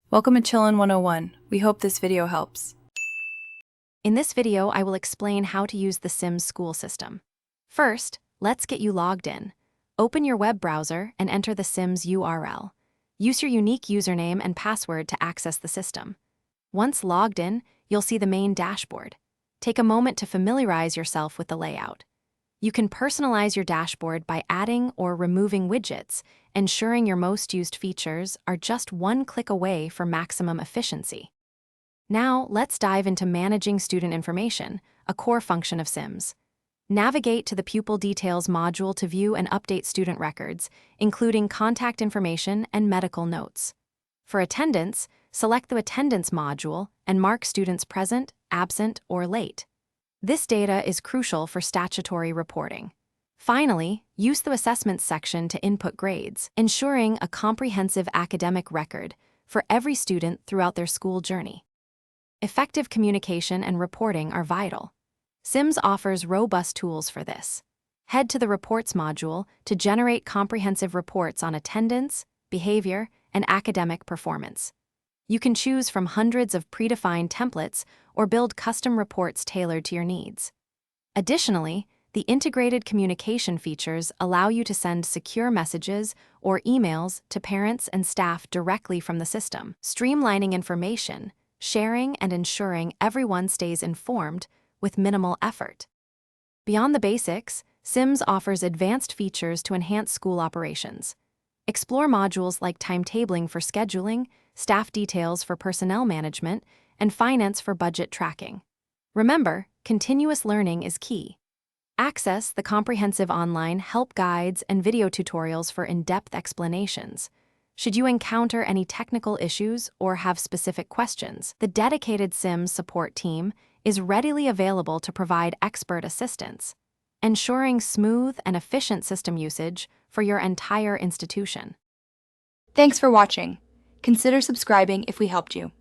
Welcome to Chillin' 101. We hope this video helps. In this video, I will explain how to use the Sims school system. First, let's get you logged in. Open your web browser and enter the Sims URL. Use your unique username and password to access the system. Once logged in, you'll see the main dashboard. Take a moment to familiarize yourself with the layout. You can personalize your dashboard by adding or removing widgets, ensuring your most used features are just one click away for maximum efficiency. Now, let's dive into managing student information, a core function of Sims. Navigate to the Pupil Details module to view and update student records, including contact information and medical notes. For attendance, select the Attendance module and mark students present, absent, or late. This data is crucial for statutory reporting. Finally, use the Assessments section to input grades, ensuring a comprehensive academic record for every student throughout their school journey. Effective communication and reporting are vital. Sims offers robust tools for this. Head to the Reports module to generate comprehensive reports on attendance, behavior, and academic performance. You can choose from hundreds of predefined templates or build custom reports tailored to your needs. Additionally, the integrated communication features allow you to send secure messages or emails to parents and staff directly from the system, streamlining information, sharing, and ensuring everyone stays informed with minimal effort. Beyond the basics, Sims offers advanced features to enhance school operations. Explore modules like timetabling for scheduling, staff details for personnel management, and finance for budget tracking. Remember, continuous learning is key. Access the comprehensive online help guides and video tutorials for in-depth explanations. Should you encounter any technical issues or have specific questions, the dedicated Sims support team is readily available to provide expert assistance, ensuring smooth and efficient system usage for your entire institution. Thanks for watching. Consider subscribing if we helped you.